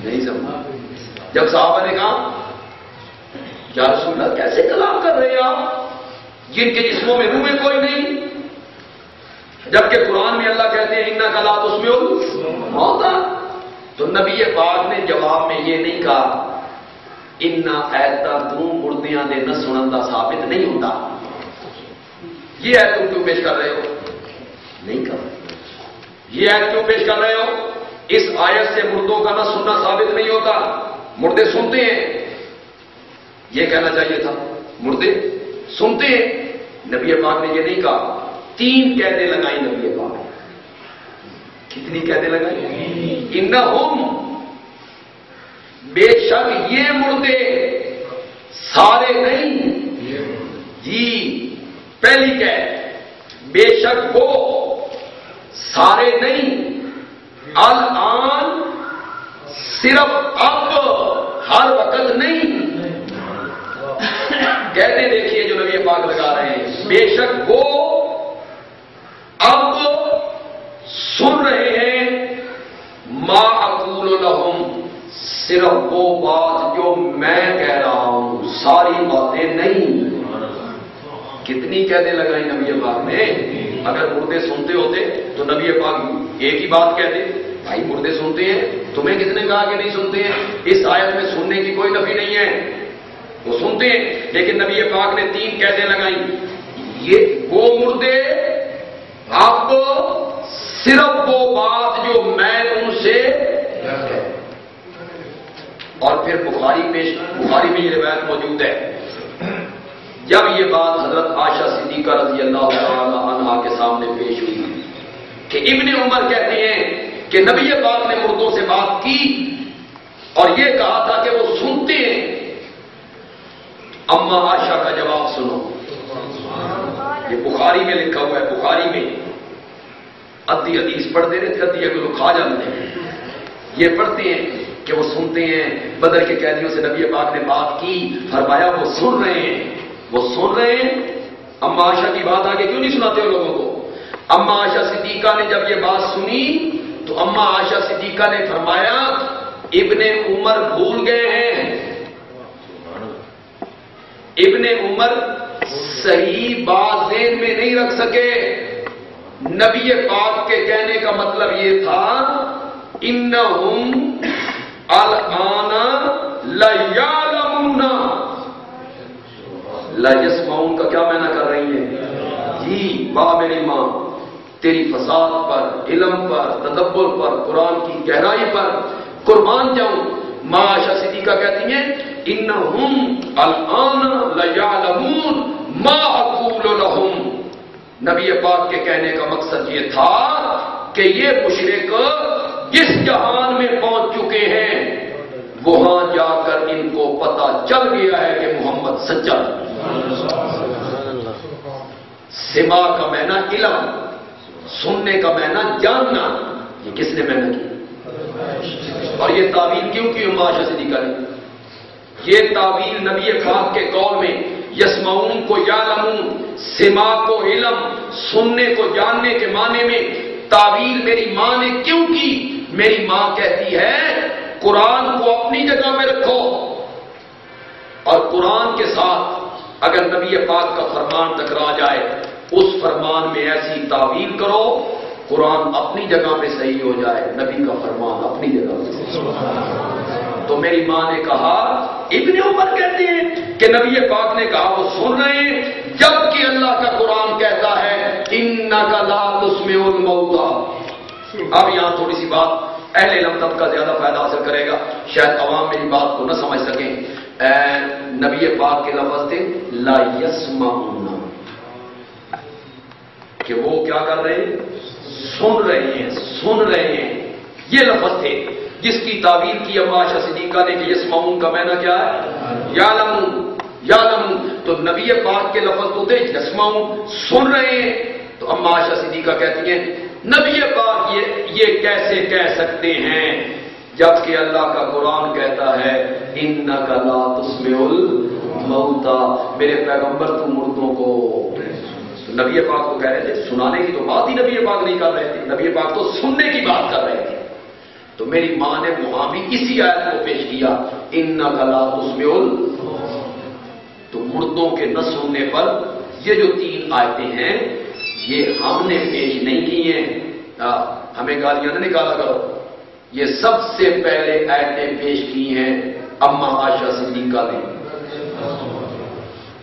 نہیں سمجھا. جب صحابہ نے کہا یا رسول اللہ کیسے کلام کر رہے ہیں آپ جن کے جسموں میں روح کوئی نہیں، جبکہ قرآن میں اللہ کہتے ہیں انک لا تسمع الموتیٰ. تو نبی پاک نے جواب میں یہ نہیں کہا انا ایتا تم مردیاں دے نہ سنن دا ثابت نہیں ہوتا، یہ ایت تم کیوں پیش کر رہے ہو؟ نہیں کہا. یہ ایت کیوں پیش کر رہے ہو؟ اس آیت سے مردوں کا نہ سننا ثابت نہیں ہوتا، مردے سنتے ہیں. یہ کہنا چاہیے تھا مردے سنتے ہیں. نبی پاک نے یہ نہیں کہا. 3 قیدیں لگائی نبی پاک نے. کتنی قیدیں لگائی؟ انہم بے شک یہ مردے سارے نہیں. جی پہلی قید بے شک وہ سارے نہیں. الان صرف اب ہر وقت نہیں. کہتے دیکھیے جو نبی پاک لگا رہے ہیں بے شک وہ اب سن رہے ہیں ما اقول لہم صرف وہ بات جو میں کہہ رہا ہوں، ساری باتیں نہیں. کتنی قیدیں لگائی نبی پاک نے. اگر مردے سنتے ہوتے تو نبی پاک ایک ہی بات کہتے بھائی مردے سنتے ہیں، تمہیں کس نے کہا کہ نہیں سنتے ہیں؟ اس آیت میں سننے کی کوئی نفی نہیں ہے، وہ سنتے ہیں. لیکن نبی پاک نے 3 قیدیں لگائیں. یہ وہ مردے اب صرف وہ بات جو میں ان سے. اور پھر بخاری میں یہ روایت موجود ہے. جب یہ بات حضرت عائشہ صدیقہ رضی اللہ تعالی عنہا کے سامنے پیش ہوئی کہ ابن عمر کہتے ہیں کہ نبی پاک نے مردوں سے بات کی اور یہ کہا تھا کہ وہ سنتے ہیں. اما عائشہ کا جواب سنو. یہ بخاری میں لکھا ہوا ہے. بخاری میں ادھی حدیث پڑھ دے رہے تھے، ادھی اگر کھا جاتے ہیں. یہ پڑھتے ہیں کہ وہ سنتے ہیں. بدر کے قیدیوں سے نبی پاک نے بات کی، فرمایا وہ سن رہے ہیں، وہ سن رہے ہیں. اما عائشہ کی بات آگے کیوں نہیں سناتے ہو لوگوں کو؟ اما عائشہ صدیقہ نے جب یہ بات سنی تو اما عائشہ صدیقہ نے فرمایا ابن عمر بھول گئے ہیں. ابن عمر صحیح بات ذہن میں نہیں رکھ سکے. نبی پاک کے کہنے کا مطلب یہ تھا انہم الآن لیعلمون. لا یسمعون کا کیا معنی کر رہی ہیں؟ جی واہ میری ماں، تیری فساد پر، علم پر، تدبر پر، قرآن کی گہرائی پر قربان جاؤں. ماں عائشہ صدیقہ کہتی ہیں انہم الآن لیعلمون ما اقول لہم. نبی پاک کے کہنے کا مقصد یہ تھا کہ یہ مشرک جس جہان میں پہنچ چکے ہیں وہاں جا کر ان کو پتہ چل گیا ہے کہ محمد سچا. سما کا معنی علم، سننے کا معنی جاننا. یہ کس نے معنی کی؟ اور یہ تعویل کیوں کی اما عائشہ صدیقہ نے؟ یہ تعویل نبی پاک کے قول میں یسمعون کو یعلمون، سما کو علم، سننے کو جاننے کے معنی میں تعویل میری ماں نے کیوں کی؟ میری ماں کہتی ہے قرآن کو اپنی جگہ پہ رکھو اور قرآن کے ساتھ اگر نبی پاک کا فرمان ٹکرا جائے اس فرمان میں ایسی تعویل کرو قرآن اپنی جگہ پہ صحیح ہو جائے، نبی کا فرمان اپنی جگہ پہ صحیح ہو جائے. تو میری ماں نے کہا ابن عمر کہتے ہیں کہ نبی پاک نے کہا وہ سن رہے ہیں، جبکہ اللہ کا قرآن کہتا ہے انک لا تسمع الموتیٰ. اب یہاں تھوڑی سی بات اہل علم طبقہ زیادہ فائدہ حاصل کرے گا، شاید عوام میری بات کو نہ سمجھ سکیں. نبی پاک کے لفظ تھے لا یسمعون، کہ وہ کیا کر رہے ہیں؟ سن رہے ہیں، سن رہے ہیں. یہ لفظ تھے جس کی تعبیر کی اما عائشہ صدیقہ نے کہ یسمعون کا معنی کیا ہے؟ یعلمون. یعلمون تو نبی پاک کے لفظ تو تھے یسمعون، سن رہے ہیں. تو اما عائشہ صدیقہ کہتی ہیں نبی پاک یہ کیسے کہہ سکتے ہیں جبکہ اللہ کا قرآن کہتا ہے انک لا تسمع الموتیٰ، میرے پیغمبر تو مردوں کو. نبی پاک کو کہہ رہے تھے، سنانے کی تو بات ہی نبی پاک نہیں کر رہے تھے، نبی پاک تو سننے کی بات کر رہے تھے. تو میری ماں نے وہاں بھی اسی آیت کو پیش کیا انک لا تسمع، تو مردوں کے نہ سننے پر یہ جو 3 آیتیں ہیں یہ ہم نے پیش نہیں کی ہیں، ہمیں گالیاں نہ نکالا کرو، یہ سب سے پہلے آیتیں پیش کی ہیں اما عائشہ صدیقہ نے،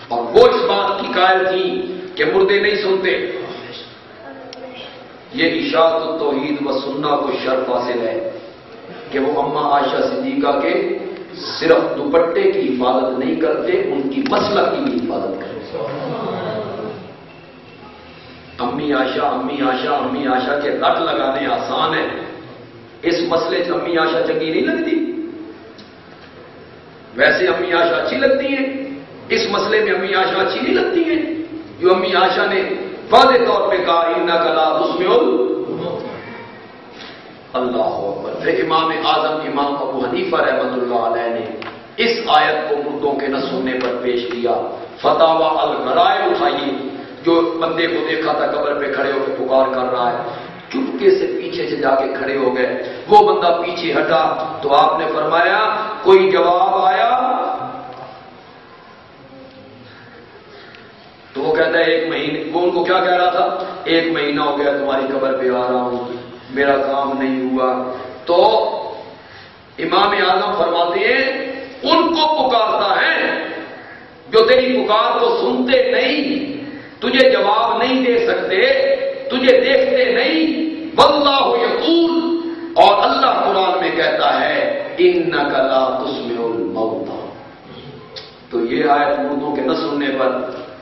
اور وہ اس بات کی قائل تھی کہ مردے نہیں سنتے۔ یہ اشاعت التوحید و سنہ کو شرف حاصل ہے کہ وہ اما عائشہ صدیقہ کے صرف دوپٹے کی حفاظت نہیں کرتے، ان کی مسلک کی بھی حفاظت کرتے۔ امی عائشہ امی عائشہ امی عائشہ کے رٹ لگانے آسان ہے، اس مسئلے سے امی عائشہ چنگی نہیں لگتی، ویسے امی عائشہ اچھی لگتی ہیں، اس مسئلے میں امی عائشہ اچھی نہیں لگتی ہیں۔ جو امی عائشہ نے واضح طور پہ کہا انک لا تسمع، اللہ اکبر۔ پھر امام اعظم امام ابو حنیفہ رحمۃ اللہ علیہ نے اس آیت کو مردوں کے نہ سننے پر پیش کیا، فتاوی الغرائب اٹھائیے، جو بندے کو دیکھا تھا قبر پہ کھڑے ہو کے پکار کر رہا ہے، چپکے سے پیچھے سے جا کے کھڑے ہو گئے، وہ بندہ پیچھے ہٹا تو آپ نے فرمایا کوئی جواب آیا؟ تو وہ کہتا ہے 1 مہینے، وہ ان کو کیا کہہ رہا تھا 1 مہینہ ہو گیا تمہاری قبر پہ آ رہا ہوں، میرا کام نہیں ہوا۔ تو امام اعظم فرماتے ہیں ان کو پکارتا ہے جو تیری پکار کو سنتے نہیں، تجھے جواب نہیں دے سکتے، تجھے دیکھتے نہیں، واللہ یقول، اور اللہ قرآن میں کہتا ہے انک لا تسمع الموتى۔ تو یہ آیت مردوں کے نہ سننے پر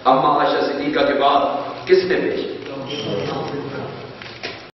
اما عائشہ صدیقہ کے بعد کس نے پیش کی؟